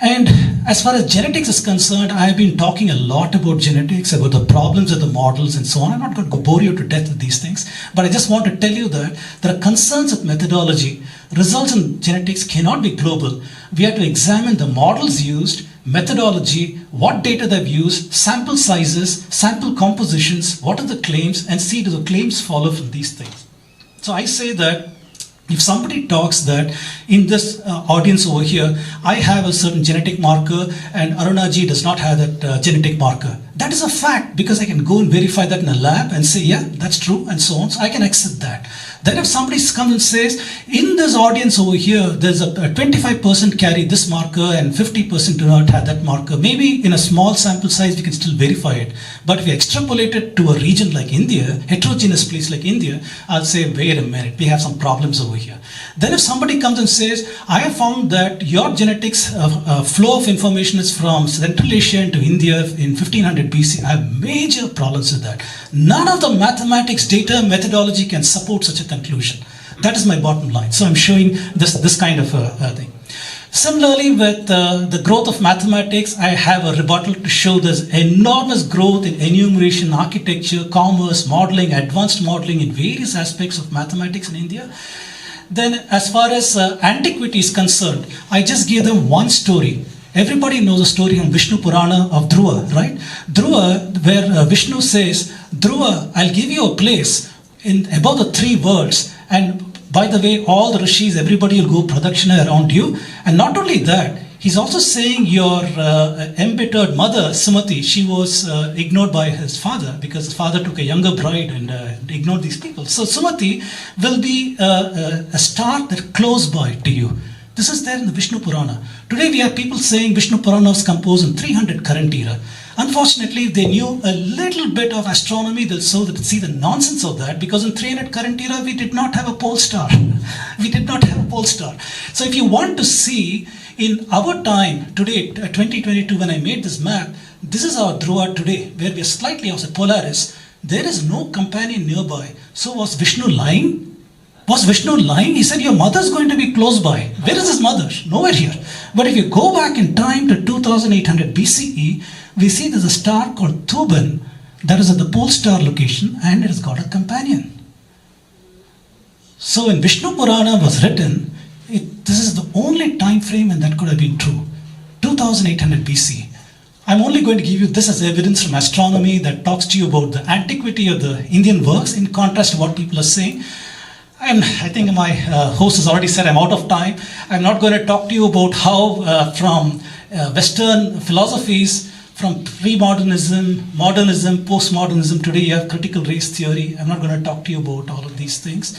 And as far as genetics is concerned, I have been talking a lot about genetics, about the problems of the models and so on. I'm not going to bore you to death with these things, but I just want to tell you that there are concerns with methodology. Results in genetics cannot be global. We have to examine the models used, methodology, what data they've used, sample sizes, sample compositions, what are the claims, and see do the claims follow from these things. So I say that if somebody talks that in this audience over here, I have a certain genetic marker and Arunaji does not have that genetic marker, that is a fact because I can go and verify that in a lab and say, yeah, that's true and so on. So I can accept that. Then if somebody comes and says, in this audience over here, there's a 25% carry this marker and 50% do not have that marker. Maybe in a small sample size, we can still verify it. But if we extrapolate it to a region like India, heterogeneous place like India, I'll say, wait a minute, we have some problems over here. Then if somebody comes and says, I have found that your genetics flow of information is from Central Asia into India in 1500 BC, I have major problems with that. None of the mathematics, data, methodology can support such a conclusion. That is my bottom line. So I'm showing this kind of thing. Similarly, with the growth of mathematics, I have a rebuttal to show there's enormous growth in enumeration, architecture, commerce, modeling, advanced modeling in various aspects of mathematics in India. Then as far as antiquity is concerned, I just gave them one story. Everybody knows the story from Vishnu Purana of Dhruva, right? Dhruva, where Vishnu says, Dhruva, I'll give you a place in above the 3 worlds, and by the way, all the rishis, everybody will go pradakshina around you. And not only that, he's also saying your embittered mother, Sumati, she was ignored by his father because his father took a younger bride and ignored these people. So Sumati will be a star that close by to you. This is there in the Vishnu Purana. Today we have people saying Vishnu Purana was composed in 300 current era. Unfortunately, if they knew a little bit of astronomy, they'll see the nonsense of that, because in 300 current era, we did not have a pole star. We did not have a pole star. So if you want to see in our time today, 2022, when I made this map, this is our Dhruva today, where we are slightly off the Polaris. There is no companion nearby. So was Vishnu lying? Was Vishnu lying? He said, your mother's going to be close by. Where is his mother? Nowhere here. But if you go back in time to 2800 BCE, we see there's a star called Thuban that is at the pole star location, and it has got a companion. So when Vishnu Purana was written, this is the only time frame when that could have been true. 2800 BC. I'm only going to give you this as evidence from astronomy that talks to you about the antiquity of the Indian works in contrast to what people are saying. And I think my host has already said I'm out of time. I'm not going to talk to you about how from Western philosophies, from pre-modernism, modernism, postmodernism, today you have critical race theory. I'm not going to talk to you about all of these things.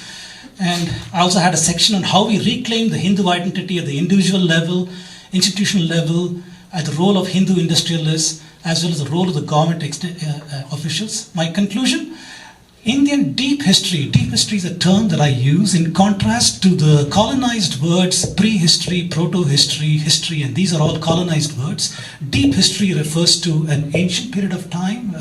And I also had a section on how we reclaim the Hindu identity at the individual level, institutional level, at the role of Hindu industrialists, as well as the role of the government officials. My conclusion, Indian deep history is a term that I use in contrast to the colonized words prehistory, proto-history, history, and these are all colonized words. Deep history refers to an ancient period of time,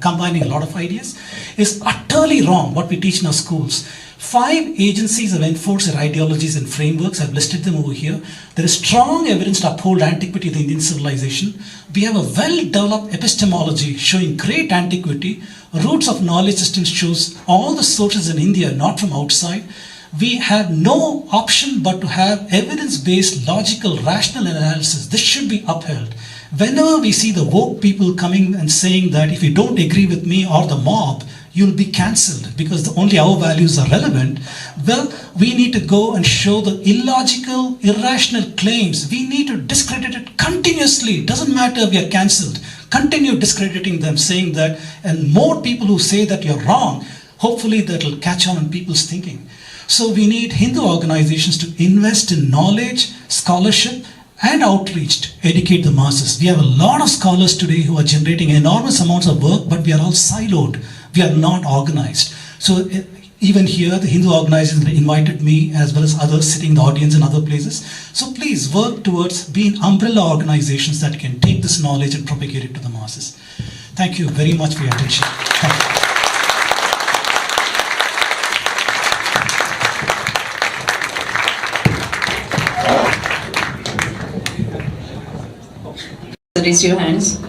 combining a lot of ideas, is utterly wrong what we teach in our schools. 5 agencies have enforced their ideologies and frameworks. I've listed them over here. There is strong evidence to uphold antiquity of the Indian civilization. We have a well-developed epistemology showing great antiquity. Roots of knowledge systems shows all the sources in India, not from outside. We have no option but to have evidence-based, logical, rational analysis. This should be upheld. Whenever we see the woke people coming and saying that if you don't agree with me or the mob, you'll be cancelled because only our values are relevant. Well, we need to go and show the illogical, irrational claims. We need to discredit it continuously. It doesn't matter if we are cancelled. Continue discrediting them, saying that, and more people who say that you're wrong, hopefully that will catch on in people's thinking. So we need Hindu organizations to invest in knowledge, scholarship, and outreach to educate the masses. We have a lot of scholars today who are generating enormous amounts of work, but we are all siloed. We are not organized. So even here, the Hindu organizations invited me as well as others sitting in the audience and other places. So please work towards being umbrella organizations that can take this knowledge and propagate it to the masses. Thank you very much for your attention. Thank you. Raise your hands.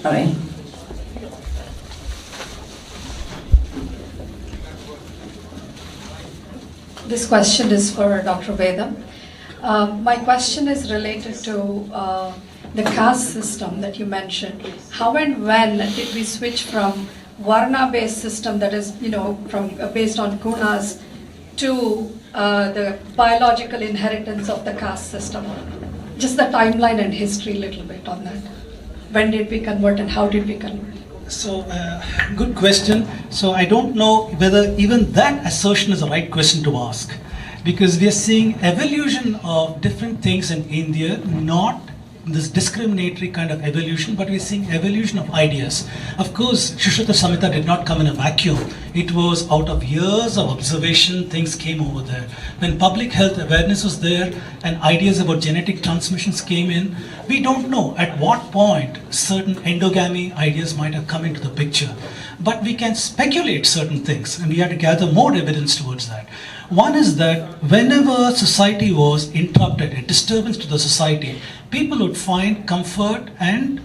All right. This question is for Dr. Vedam. My question is related to the caste system that you mentioned. How and when did we switch from Varna-based system, that is, from based on gunas, to the biological inheritance of the caste system? Just the timeline and history a little bit on that. When did we convert and how did we convert? So, good question. So, I don't know whether even that assertion is the right question to ask, because we are seeing evolution of different things in India, not this discriminatory kind of evolution, but we're seeing evolution of ideas. Of course, Shushruta Samhita did not come in a vacuum. It was out of years of observation, things came over there. When public health awareness was there and ideas about genetic transmissions came in, we don't know at what point certain endogamy ideas might have come into the picture. But we can speculate certain things, and we have to gather more evidence towards that. One is that whenever society was interrupted, a disturbance to the society, people would find comfort and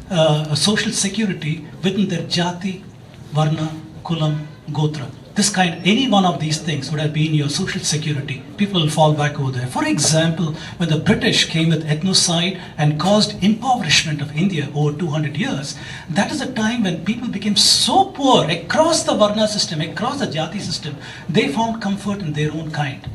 social security within their jati, varna, kulam, gotra. This kind, any one of these things would have been your social security. People will fall back over there. For example, when the British came with ethnocide and caused impoverishment of India over 200 years, that is a time when people became so poor across the varna system, across the jati system, they found comfort in their own kind.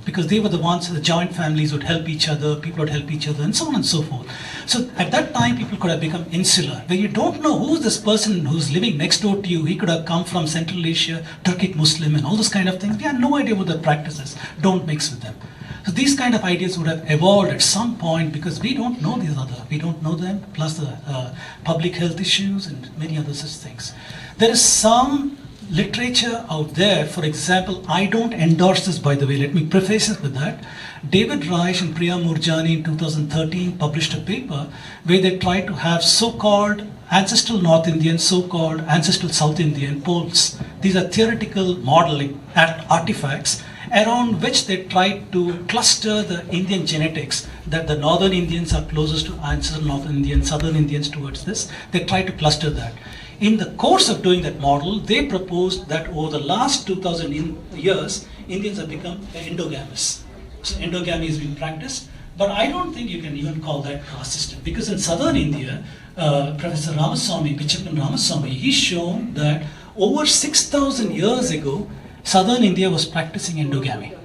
Because they were the ones, the joint families would help each other, people would help each other, and so on and so forth. So at that time, people could have become insular, where you don't know who's this person who's living next door to you. He could have come from Central Asia, Turkic Muslim, and all those kind of things. We have no idea what their practices. Don't mix with them. So these kind of ideas would have evolved at some point because we don't know these other, we don't know them, plus the public health issues and many other such things. There is some literature out there. For example, I don't endorse this, by the way, let me preface it with that. David Reich and Priya Murjani in 2013 published a paper where they tried to have so-called ancestral North Indian, so-called ancestral South Indian poles. These are theoretical modeling artifacts around which they tried to cluster the Indian genetics, that the Northern Indians are closest to ancestral North Indians, Southern Indians towards this. They tried to cluster that. In the course of doing that model, they proposed that over the last 2000 years, Indians have become endogamous. So endogamy has been practiced, but I don't think you can even call that caste system, because in southern India, Professor Ramaswamy, Bichapan Ramaswamy, he's shown that over 6,000 years ago, southern India was practicing endogamy.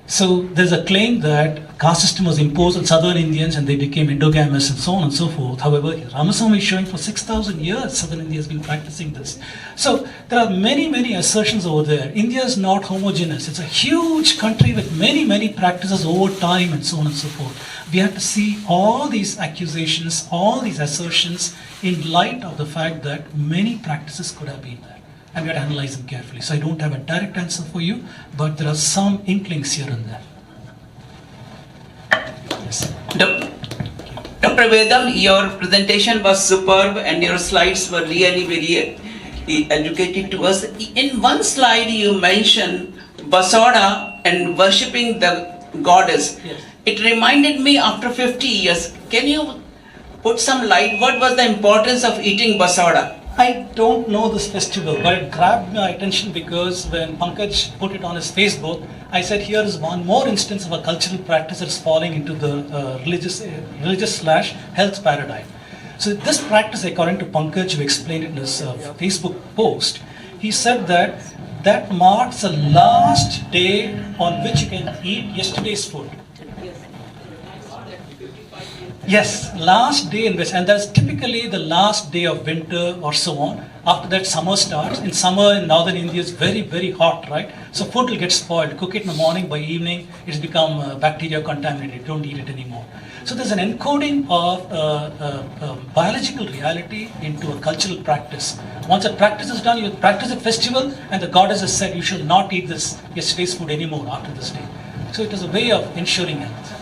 So there's a claim that caste system was imposed on southern Indians and they became endogamous and so on and so forth. However, Ramaswamy is showing for 6,000 years southern India has been practicing this. So there are many assertions over there. India is not homogeneous. It's a huge country with many practices over time and so on and so forth. We have to see all these accusations, all these assertions in light of the fact that many practices could have been there. and we have to analyze them carefully. So I don't have a direct answer for you, but there are some inklings here and there. Yes. Dr. Vedam, your presentation was superb and your slides were really very educated to us. In one slide you mentioned Basoda and worshipping the goddess. Yes. It reminded me after 50 years. Can you put some light? What was the importance of eating Basoda? I don't know this festival, but it grabbed my attention because when Pankaj put it on his Facebook, I said here is one more instance of a cultural practice that is falling into the religious/health paradigm. So this practice, according to Pankaj, who explained it in his Facebook post, he said that marks the last day on which you can eat yesterday's food. Yes, last day in which, and that's typically the last day of winter or so on. After that, summer starts. In summer in northern India, it's very, very hot, right? So food will get spoiled. Cook it in the morning, by evening, it's become bacteria contaminated. Don't eat it anymore. So there's an encoding of biological reality into a cultural practice. Once a practice is done, you practice at festival, and the goddess has said you shall not eat this yesterday's food anymore after this day. So it is a way of ensuring health.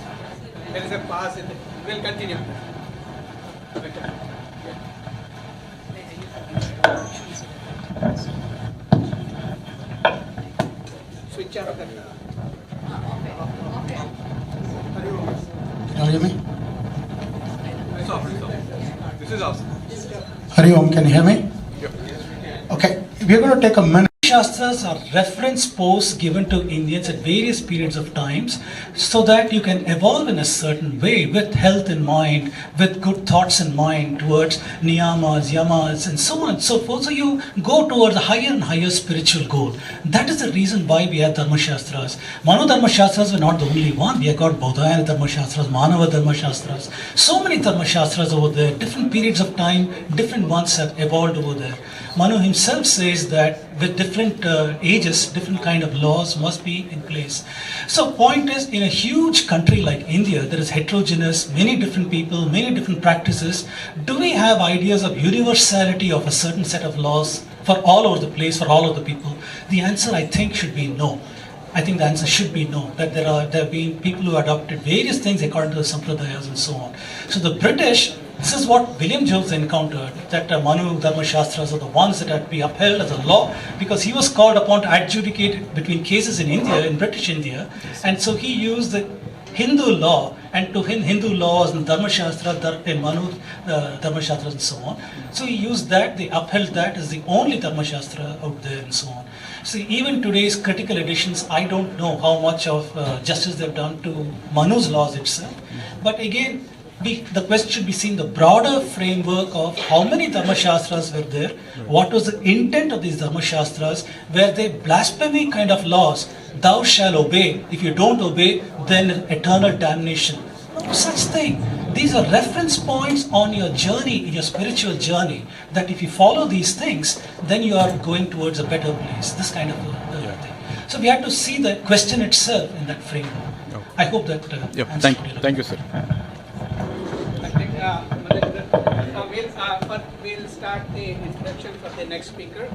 There is a pause in it. We'll continue. Switch off the. Can you hear me? This is awesome. Hari Om, can you hear me? Okay, we're going to take a minute. Shastras are reference posts given to Indians at various periods of times so that you can evolve in a certain way with health in mind, with good thoughts in mind towards niyamas, yamas, and so on and so forth. So you go towards a higher and higher spiritual goal. That is the reason why we have Dharma Shastras. Mano Dharma Shastras were not the only one. We have got Bodhayana Dharma Shastras, Manava Dharma Shastras. So many Dharma Shastras over there. Different periods of time, different ones have evolved over there. Manu himself says that with different ages, different kind of laws must be in place. So point is, in a huge country like India, there is heterogeneous, many different people, many different practices. Do we have ideas of universality of a certain set of laws for all over the place, for all of the people? The answer, I think, should be no. I think the answer should be no, that there have been people who adopted various things according to the sampradayas and so on. So the British, this is what William Jones encountered, that Manu Dharma Shastras are the ones that had to be upheld as a law, because he was called upon to adjudicate between cases in India, in British India, and so he used the Hindu law, and to him Hindu laws and Dharma Shastra, and Manu Dharma Shastras and so on. So he used that, they upheld that as the only Dharma Shastra out there and so on. See, even today's critical editions, I don't know how much of justice they've done to Manu's laws itself, but again, the question should be seen the broader framework of how many Dharma Shastras were there, what was the intent of these Dharma Shastras, were they blasphemy kind of laws, thou shalt obey, if you don't obey, then eternal damnation. No such thing. These are reference points on your journey, in your spiritual journey, that if you follow these things, then you are going towards a better place, this kind of thing. So we have to see the question itself in that framework. I hope that Thank you, sir. We'll start the introduction for the next speaker.